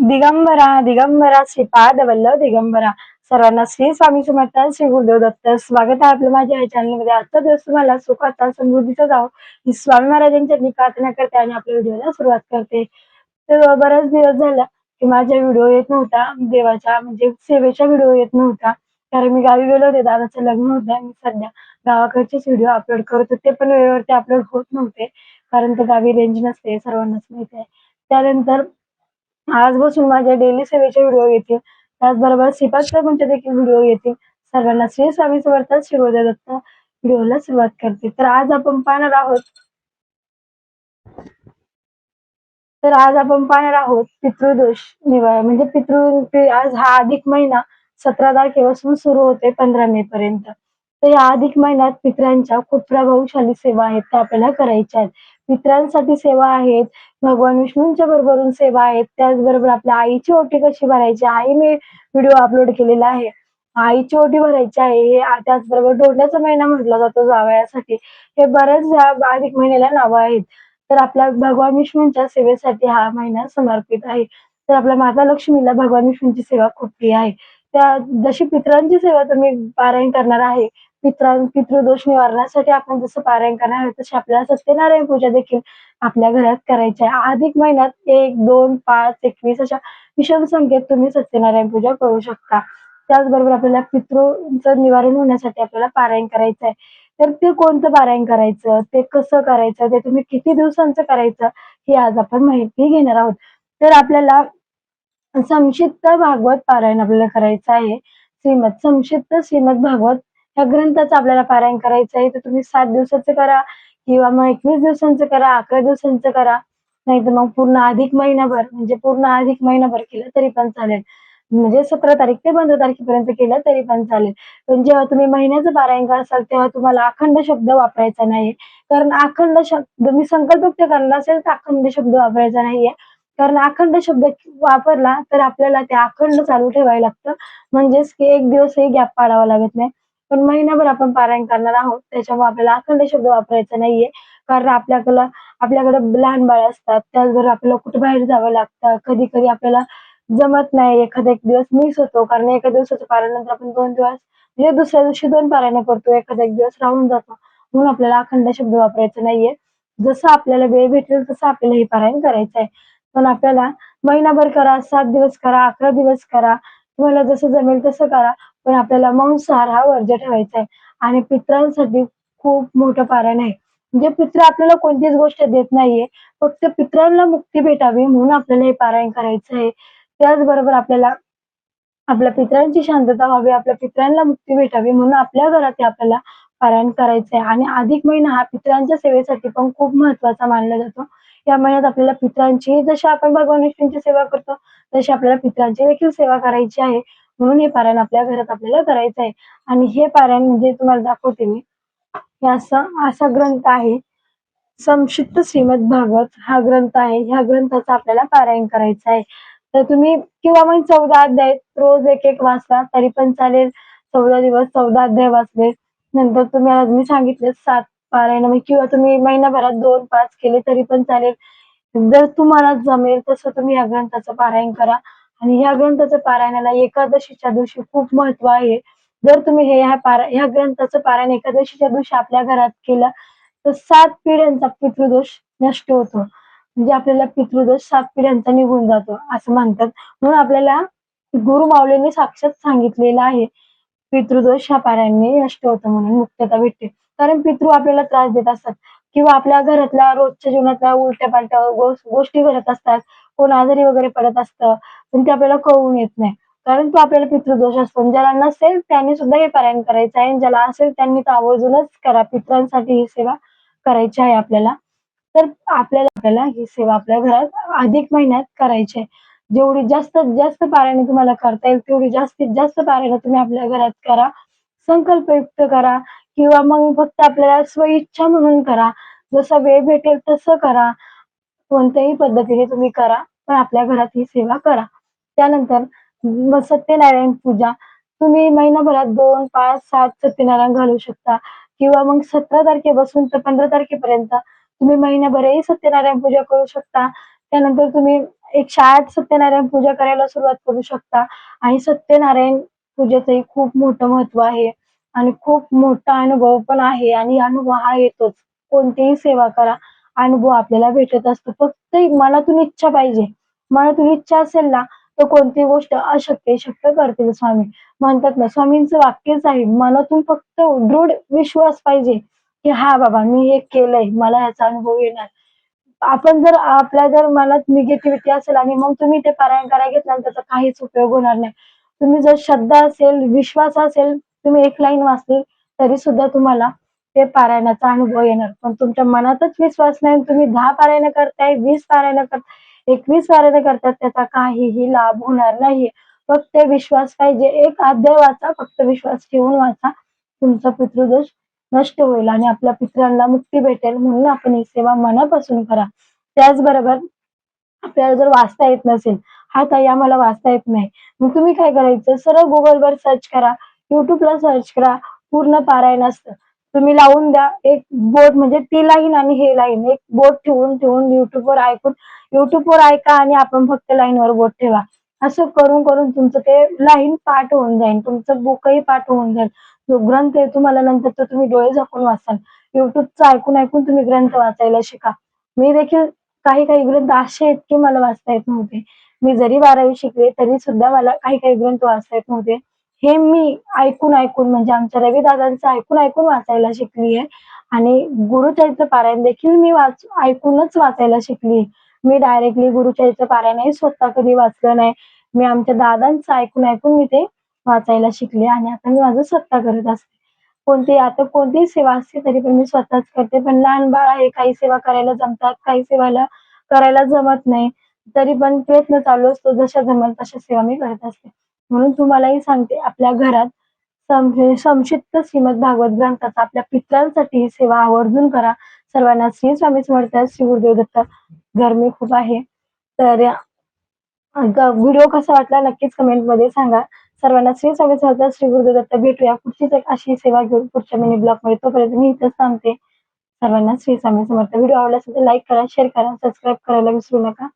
दिगंबरा दिगंबरा श्रीपाद वल्लभ दिगंबरा. सर्वांना श्री स्वामी समर्थ, श्री गुरुदेव दत्त. स्वागत आहे आपलं माझ्या या चॅनल मध्ये. आजचा दिवस तुम्हाला सुखाचा समृद्धीचा जावो ही स्वामी महाराजांच्या मी प्रार्थना करते आणि आपल्या व्हिडिओला सुरुवात करते. तर बरेच दिवस झाला की माझा व्हिडिओ येत नव्हता, देवाच्या म्हणजे सेवेचा व्हिडिओ येत नव्हता. कारण मी गावी गेलो होते, दादाचं लग्न होतं. मी सध्या गावाकडचेच व्हिडिओ अपलोड करत होते, पण वेळेवरती अपलोड होत नव्हते कारण तर गावी रेंज नसते, सर्वांनाच माहिती आहे. त्यानंतर आज बसून माझ्या डेली सेवेचे व्हिडिओ येतील, त्याचबरोबर श्रीपाद साहेबांचे देखील व्हिडिओ येतील. सर्वांना श्री स्वामी समर्थ, श्री गुरुदेव दत्त. व्हिडिओला सुरुवात करते. तर आज आपण पाहणार आहोत पितृदोष निवारण. म्हणजे आज हा अधिक महिना 17 तारखेपासून सुरू होते 15 मे पर्यंत. तर या अधिक महिन्यात पितरांच्या खूप प्रभावशाली सेवा आहेत, त्या आपल्याला करायच्या आहेत. पितरांसाठी सेवा आहेत, भगवान विष्णूंच्या बरोबरून सेवा आहेत. त्याचबरोबर आपल्या आईची ओटी कशी भरायची, आई मी व्हिडिओ अपलोड केलेला आहे. आईची ओटी भरायची आहे. त्याचबरोबर डोंड्याचा महिना म्हटला जातो जावयासाठी. हे बऱ्याच या अधिक महिन्याला नावं आहेत. तर आपल्या भगवान विष्णूंच्या सेवेसाठी हा महिना समर्पित आहे. तर आपल्या माता लक्ष्मीला भगवान विष्णूंची सेवा खूप प्रिय आहे. त्या जशी पितरांची सेवा तुम्ही पारायण करणार आहे, पितृदोष निवारणासाठी आपण जसं पारायण करणार आहे, तशी आपल्याला सत्यनारायण पूजा देखील आपल्या घरात करायची आहे. अधिक महिन्यात 1, 2, 5, 21 अशा विषम संख्येत तुम्ही सत्यनारायण पूजा करू शकता. त्याचबरोबर आपल्याला पितृंचं निवारण होण्यासाठी आपल्याला पारायण करायचं आहे. तर ते कोणतं पारायण करायचं, ते कसं करायचं, ते तुम्ही किती दिवसांचं करायचं, हे आज आपण माहिती घेणार आहोत. तर आपल्याला संक्षिप्त भागवत पारायण आपल्याला करायचं आहे. संक्षिप्त श्रीमद भागवत या ग्रंथाचं आपल्याला पारायण करायचं आहे. तर तुम्ही 7 दिवसाचं करा किंवा मग 21 दिवसांचं करा, 11 दिवसांचं करा, नाहीतर मग पूर्ण अधिक महिनाभर केलं तरी पण चालेल. म्हणजे 17 तारीख ते 15 तारखेपर्यंत केलं तरी पण चालेल. पण जेव्हा तुम्ही महिन्याचं पारायण कराल तेव्हा तुम्हाला अखंड शब्द वापरायचा नाही. कारण अखंड शब्द मी संकल्प व्यक्त करणार असेल तर अखंड शब्द वापरायचा नाहीये. कारण अखंड शब्द वापरला तर आपल्याला ते अखंड चालू ठेवायला लागतं. म्हणजेच की एक दिवसही गॅप पाडावा लागत नाही. पण महिनाभर आपण पारायण करणार आहोत, त्याच्यामुळे आपल्याला अखंड शब्द वापरायचा नाहीये. कारण आपल्याकडे लहान बाळ असतात, त्याचबरोबर आपल्याला कुठे बाहेर जावं लागतं. कधी-कधी आपल्याला जमत नाही, एखादा एक दिवस मिस होतो. कारण एका दिवसाचं पारायण नंतर आपण 2 दिवस म्हणजे दुसऱ्या दिवशी 2 पारायण करतो, एखादा एक दिवस राहून जातो. म्हणून आपल्याला अखंड शब्द वापरायचा नाहीये. जसं आपल्याला वेळ भेटेल तसं आपल्याला हे पारायण करायचं आहे. पण आपल्याला महिनाभर करा, 7 दिवस करा, 11 दिवस करा, तुम्हाला जसं जमेल तसं करा. पण आपल्याला मांसाहार हा वर्ज्य ठेवायचा आहे. आणि पितरांसाठी खूप मोठं पारायण आहे. म्हणजे पितृ आपल्याला कोणतीच गोष्ट देत नाहीये, फक्त पितरांना मुक्ती भेटावी म्हणून आपल्याला हे पारायण करायचं आहे. त्याचबरोबर आपल्याला आपल्या पितरांची शांतता व्हावी, आपल्या पितरांना मुक्ती भेटावी म्हणून आपल्या घरात हे आपल्याला पारायण करायचं आहे. आणि अधिक महिना हा पितरांच्या सेवेसाठी पण खूप महत्त्वाचा मानला जातो. या महिन्यात आपल्याला पितरांची, जशी आपण भगवान विष्णूंची सेवा करतो तशी आपल्याला पितरांची देखील सेवा करायची आहे. म्हणून हे पारायण आपल्या घरात आपल्याला करायचं आहे. आणि हे पारायण म्हणजे तुम्हाला दाखवते मी. हे असा ग्रंथ आहे, संक्षिप्त श्रीमद भागवत हा ग्रंथ आहे. ह्या ग्रंथाचं आपल्याला पारायण करायचं आहे. तर तुम्ही किंवा मग 14 अध्याय रोज एक वाचला तरी पण चालेल. 14 दिवस 14 अध्याय वाचले. नंतर तुम्ही आज मी सांगितले 7 पारायण किंवा तुम्ही महिनाभरात 2-5 केले तरी पण चालेल. जर तुम्हाला जमेल तसं तुम्ही या ग्रंथाचं पारायण करा. आणि या ग्रंथाचं पारायणाला एकादशीच्या दिवशी खूप महत्त्व आहे. जर तुम्ही ह्या ग्रंथाचं पारायण एकादशीच्या दिवशी आपल्या घरात केलं तर 7 पिढ्यांचा पितृदोष नष्ट होतो. म्हणजे आपल्याला पितृदोष 7 पिढ्यांचा निघून जातो असं म्हणतात. म्हणून आपल्याला गुरु माऊलींनी साक्षात सांगितलेलं आहे, पितृदोष ह्या पारायणाने नष्ट होतो म्हणून मुक्तता भेटते. कारण पितृ आपल्याला त्रास देत असतात किंवा आपल्या घरातल्या रोजच्या जीवनातल्या उलट्या-पालट्या गोष्टी घडत असतात. कोण आजारी वगैरे पडत असतं, पण ते आपल्याला कळून येत नाही. कारण तो आपल्याला पितृदोष असतो. ज्याला नसेल त्यांनी सुद्धा हे पारायण करायचं आहे आणि ज्याला असेल त्यांनी तर आवर्जूनच करा. पितरांसाठी ही सेवा करायची आहे आपल्याला. तर आपल्याला ही सेवा आपल्या घरात अधिक महिन्यात करायची आहे. जेवढी जास्तीत जास्त पारायण तुम्हाला करता येईल तेवढी जास्तीत जास्त पारायण तुम्ही आपल्या घरात करा. संकल्पयुक्त करा किंवा मग फक्त आपल्याला स्वइच्छा म्हणून करा. जसा वेळ भेटेल तसं करा. कोणत्याही पद्धतीने तुम्ही करा, पण आपल्या घरात ही सेवा करा. त्यानंतर मग सत्यनारायण पूजा तुम्ही महिनाभरात 2, 5, 7 सत्यनारायण घालू शकता किंवा मग 17 तारखेपासून तर 15 तारखेपर्यंत तुम्ही महिनाभरही सत्यनारायण पूजा करू शकता. त्यानंतर तुम्ही 108 सत्यनारायण पूजा करायला सुरुवात करू शकता. आणि सत्यनारायण पूजेचंही खूप मोठं महत्व आहे आणि खूप मोठा अनुभव पण आहे आणि अनुभव हा येतोच. कोणतीही सेवा करा, अनुभव आपल्याला भेटत असतो. फक्त मनातून इच्छा पाहिजे. मनातून इच्छा असेल ना, तर कोणतीही गोष्ट अशक्य शक्य करतील स्वामी. म्हणतात ना, स्वामींचं वाक्यच आहे, मनातून फक्त दृढ विश्वास पाहिजे, की "हां बाबा, मी हे केलंय, मला ह्याचा अनुभव येणार." आपण जर आपल्या जर मनात निगेटिव्हिटी असेल आणि मग तुम्ही ते पारायण करायला घेतलं आणि त्याचा काहीच उपयोग होणार नाही. तुम्ही जर श्रद्धा असेल, विश्वास असेल, तुम्ही एक लाईन वाचली तरी सुद्धा तुम्हाला ते पारायणाचा अनुभव येणार. पण तुमच्या मनातच विश्वास नाही, तुम्ही 10 पारायण करताय, 20 पारायण करताय, 21 पारायण करताय, त्याचा काहीही लाभ होणार नाहीये. फक्त विश्वास पाहिजे. एक अध्याय वाचा, फक्त विश्वास ठेवून वाचा. तुमचा पितृदोष नष्ट होईल आणि आपल्या पितरांना मुक्ती भेटेल. म्हणून आपण ही सेवा मनापासून करा. त्याचबरोबर आपल्याला जर वाचता येत नसेल, "हा ताई आम्हाला वाचता येत नाही." मग तुम्ही काय करायचं, सरळ Googleवर सर्च करा, YouTubeला सर्च करा. पूर्ण पारायण असतं. तुम्ही लावून द्या. एक बोट म्हणजे ती लाईन आणि हे लाईन एक बोट ठेवून YouTubeवर ऐकून YouTubeवर ऐका आणि आपण फक्त लाईनवर बोट ठेवा. असं करून तुमचं ते लाईन पाठ होऊन जाईल. तुमचं बुकही पाठ होऊन जाईल. जो ग्रंथ आहे तुम्हाला नंतर तर तुम्ही डोळे झाकून वाचाल. YouTubeचं ऐकून तुम्ही ग्रंथ वाचायला शिका. मी देखील काही ग्रंथ असे आहेत की मला वाचता येत नव्हते. मी जरी 12वी शिकले तरी सुद्धा मला काही ग्रंथ वाचता येत नव्हते. हे मी ऐकून म्हणजे आमच्या रविदादांचं ऐकून वाचायला शिकली आहे आणि गुरुचरित्र पारायण देखील मी ऐकूनच वाचायला शिकली. मी डायरेक्टली गुरुचरित्र पारायणही स्वतः कधी वाचलं नाही. मी आमच्या दादांचं ऐकून मी ते वाचायला शिकले आणि आता मी माझं स्वतः करत असते. कोणतीही सेवा असते तरी पण मी स्वतःच करते. पण लहान बाळ आहे, काही सेवा करायला जमतात, काही सेवाला करायला जमत नाही. तरी पण प्रयत्न चालू असतो. जशा जमेल तशा सेवा मी करत असते. म्हणून तुम्हालाही सांगते, आपल्या घरात संक्षिप्त श्रीमद भागवत ग्रंथाचा आपल्या पितरांसाठी ही सेवा आवर्जून करा. सर्वांना श्री स्वामी समर्थ, श्री गुरुदेव दत्त. गरमी खूप आहे. तर व्हिडिओ कसा वाटला नक्कीच कमेंटमध्ये सांगा. सर्वांना श्री स्वामी समर्थ, श्री गुरुदेव दत्त. भेटूया पुढचीच एक अशी सेवा घेऊन पुढच्या मिनी ब्लॉगमध्ये. तोपर्यंत मी इथंच थांबते. सर्वांना श्री स्वामी समर्थ. व्हिडिओ आवडला असेल तर लाईक करा, शेअर करा, सबस्क्राईब करायला विसरू नका.